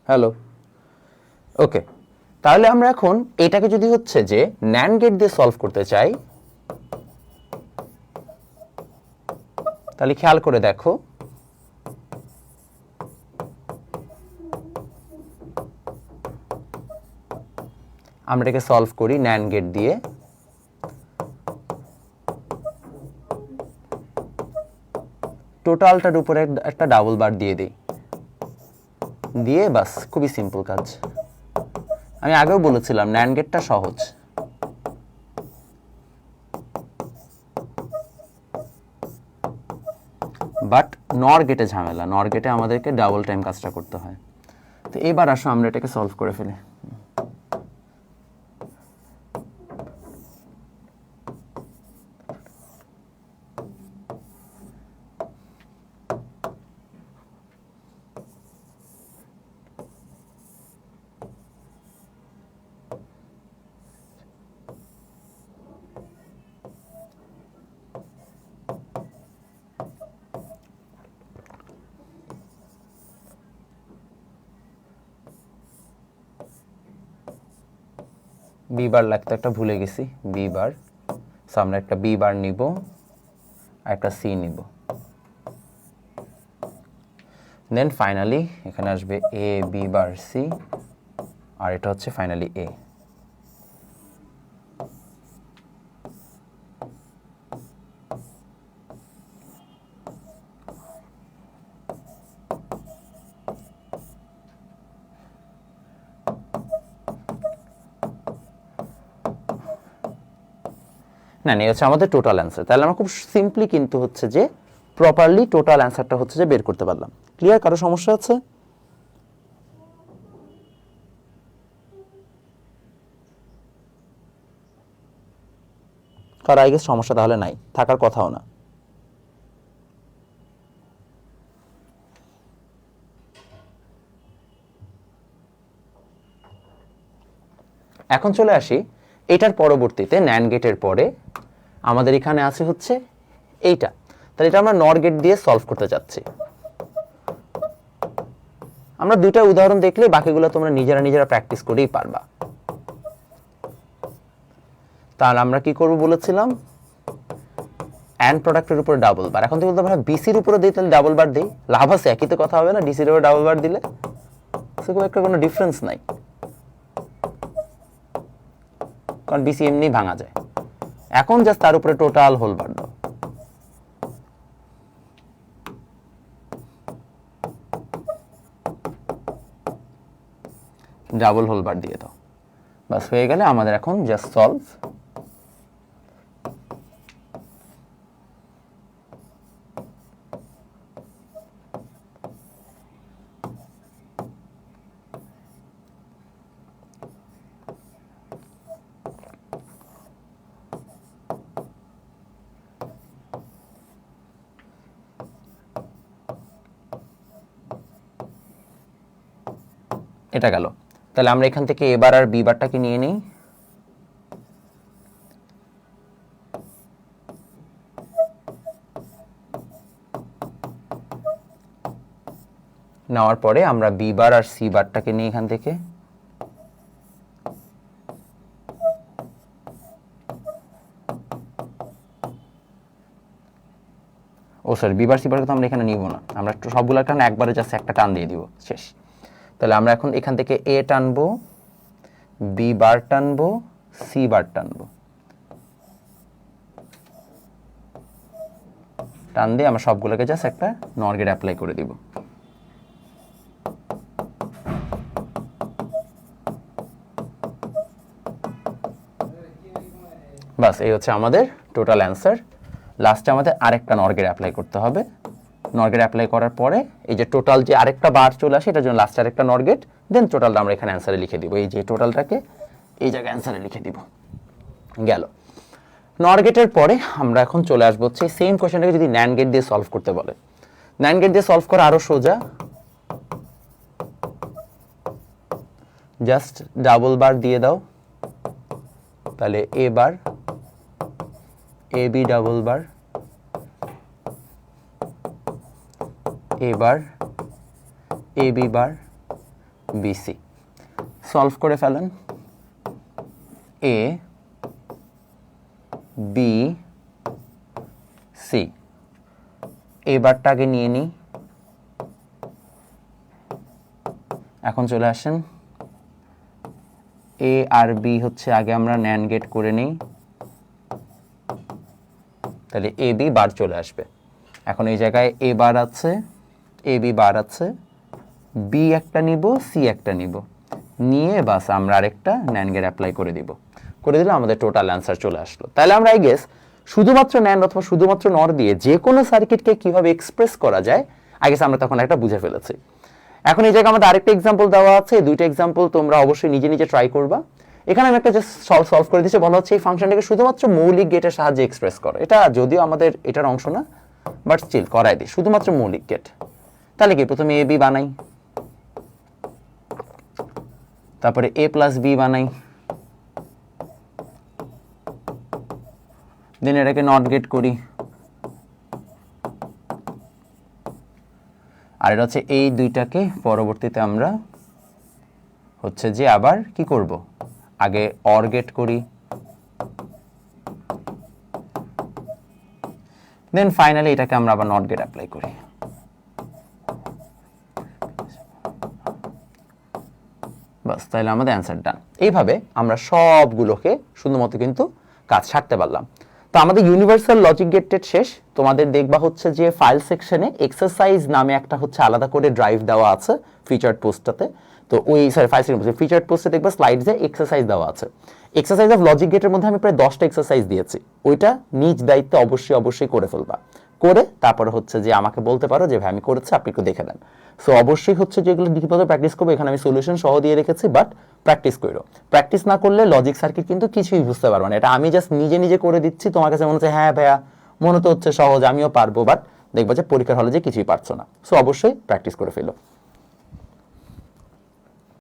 Hello. ওকে, তাহলে আমরা এখন এটাকে যদি হচ্ছে যে ন্যান্ড গেট দিয়ে সলভ করতে চাই, তাহলে খেয়াল করে দেখো আমরা এটাকে সলভ করি ন্যান্ড গেট দিয়ে। টোটালটার উপরে একটা ডাবল বার দিয়ে দিই, দিয়ে বাস, খুবই সিম্পল কাজ। আমি আগেও বলেছিলাম ন্যান্ড গেটটা সহজ। বাট নর গেটে ঝামেলা, নর গেটে আমাদেরকে ডাবল টাইম কাজটা করতে হয়। তো এবার আসো আমরা এটাকে সলভ করে ফেলি। বি বার লাগতে একটা ভুলে গেছি, বি বার। সো আমরা একটা বি বার নিব আর একটা সি নিব, দেন ফাইনালি এখানে আসবে এ বি বার সি, আর এটা হচ্ছে ফাইনালি এ। না, এই হচ্ছে আমাদের টোটাল অ্যান্সার। তাহলে আমরা খুব সিম্পলি কিন্তু হচ্ছে যে প্রপারলি টোটাল অ্যান্সারটা হচ্ছে যে বের করতে পারলাম। ক্লিয়ার? কারো সমস্যা আছে? কারো আই গেস সমস্যা তাহলে নাই, থাকার কথাও না। এখন চলে আসি এটার পরবর্তীতে, ন্যান্ড গেটের পরে আমাদের এখানে আছে হচ্ছে এইটা। তাহলে এটা আমরা নর গেট দিয়ে সলভ করতে যাচ্ছি। আমরা দুইটা উদাহরণ দেখলে বাকিগুলো তোমরা নিজেরা প্র্যাকটিস করেই পারবা। তাহলে আমরা কি করব বলেছিলাম, অ্যান্ড প্রোডাক্টের উপর ডাবল বার। এখন তো বলতে আমরা বিসির উপরে দিই, তাহলে ডাবল বার দিই, লাভ আছে, একই তো কথা হবে না ডিসির উপরে ডাবল বার দিলে, খুব একটা কোনো ডিফারেন্স নাই, কারণ বিসি এমনি ভাঙা যায়। এখন জাস্ট তার উপরে টোটাল হোল বার দাও, ডাবল হোল বার দিয়ে দাও, বাস হয়ে গেলে আমাদের এখন জাস্ট সলভ। এটা গেল। তাহলে আমরা এখান থেকে এবার আর বি বারটাকে নিয়ে নিই, নেওয়ার পরে আমরা বি বার আর সি বারটাকে নিই এখান থেকে, ও সরি বি বার সি বারকে তো আমরা এখানে নিব না, আমরা সবগুলোর কারণে একবারে জাস্ট একটা টান দিয়ে দিব, শেষ। তাহলে আমরা এখন এখান থেকে এ টানবো, বি বার টানবো, সি বার টানবো, টান দিয়ে আমরা সবগুলোকে জাস্ট একটা নর গেট অ্যাপ্লাই করে দিব। বাস, এই হচ্ছে আমাদের টোটাল অ্যান্সার। লাস্টে আমাদের আরেকটা নর গেট অ্যাপ্লাই করতে হবে। নর গেট অ্যাপ্লাই করার পরে এই যে টোটাল যে আরেকটা বার চলে আসে, এটার জন্য লাস্টে আরেকটা নর গেট, দেন টোটালটা আমরা এখানে অ্যান্সারে লিখে দিব। এই যে টোটালটাকে এই জায়গায় অ্যান্সারে লিখে দিব, গেল। নর গেটের পরে আমরা এখন চলে আসবো হচ্ছে সেম কোয়েশ্চেনটাকে যদি ন্যান্ড গেট দিয়ে সলভ করতে বলে। ন্যান্ড গেট দিয়ে সলভ করা আরো সোজা, জাস্ট ডাবল বার দিয়ে দাও, তাহলে এ বার, A B double bar, A bar, A B bar, BC. Solve করে ফেলেন। এ বি সি, এবারটাকে নিয়ে নিই। এখন চলে আসেন, এ আর বি হচ্ছে আগে আমরা ন্যান্ড গেট করে নিই, তাহলে এ বি বার চলে আসবে। এখন এই জায়গায় এ বার আছে, এ বি বার আছে, বি একটা নিব, সি একটা নিব, নিয়ে বাস আমরা আরেকটা ন্যান্ড গেট অ্যাপ্লাই করে দিব। করে দিলে আমাদের টোটাল অ্যান্সার চলে আসলো। তাহলে আমরা আই গেস শুধুমাত্র ন্যান্ড অথবা শুধুমাত্র নর দিয়ে যে কোনো সার্কিটকে কিভাবে এক্সপ্রেস করা যায় আই গেস আমরা তখন একটা বুঝে ফেলেছি। এখন এই জায়গায় আমাদের আরেকটা এক্সাম্পল দেওয়া আছে, এই দুইটা এক্সাম্পল তোমরা অবশ্যই নিজে নিজে ট্রাই করবা। এখানে আমি একটা জাস্ট সলভ করে দিচ্ছি, বলা হচ্ছে এই ফাংশনটাকে শুধুমাত্র মৌলিক গেটের সাহায্যে এক্সপ্রেস করো। এটা যদিও আমাদের এটার অংশ না, বাট স্টিল করাই দিই, শুধুমাত্র মৌলিক গেট। তাহলে কি প্রথমে এ বি বানাই, তারপরে এ প্লাস বি বানাই, দেন এটাকে নট গেট করি, আর এটা হচ্ছে এই দুইটাকে পরবর্তীতে আমরা হচ্ছে যে আবার কি করব, আগে অর গেট করি, দেন ফাইনালি এটাকে আমরা আবার নট গেট অ্যাপ্লাই করি। বাস, তাহলে আমাদের অ্যান্সার ডান। এইভাবে আমরা সবগুলোকে শুধুমাত্র কিন্তু কাজ ছাড়তে পারলাম। তো আমাদের ইউনিভার্সাল লজিক গেটেড শেষ। তোমাদের দেখবা হচ্ছে যে ফাইল সেকশনে এক্সারসাইজ নামে একটা হচ্ছে আলাদা করে ড্রাইভ দেওয়া আছে ফিচার্ড পোস্টটাতে। তো ওই ফাইল সেকশন ফিচার্ড পোস্টে দেখবা স্লাইডসে এক্সারসাইজ দেওয়া আছে। এক্সারসাইজ অফ লজিক গেটের মধ্যে আমি প্রায় 10টা এক্সারসাইজ দিয়েছি। ওইটা নিজ দায়িত্বে অবশ্যই করে ফেলবা, করে তারপরে হচ্ছে যে আমাকে বলতে পারো যে ভাই আমি করেছি, আপনি একটু দেখে নেন। সো অবশ্যই হচ্ছে যেগুলো লিখিতভাবে প্র্যাকটিস করবো, এখানে আমি সলিউশন সহ দিয়ে রেখেছি, বাট প্র্যাকটিস করো। প্র্যাকটিস না করলে লজিক সার্কিট কিন্তু কিছুই বুঝতে পারবে না। এটা আমি জাস্ট নিজে নিজে করে দিচ্ছি, তোমার কাছে মনে হচ্ছে হ্যাঁ ভাইয়া মনে তো হচ্ছে সহজ, আমিও পারবো, বাট দেখবা যে পরীক্ষার হলে যে কিছুই পারছো না। সো অবশ্যই প্র্যাকটিস করে ফেলো।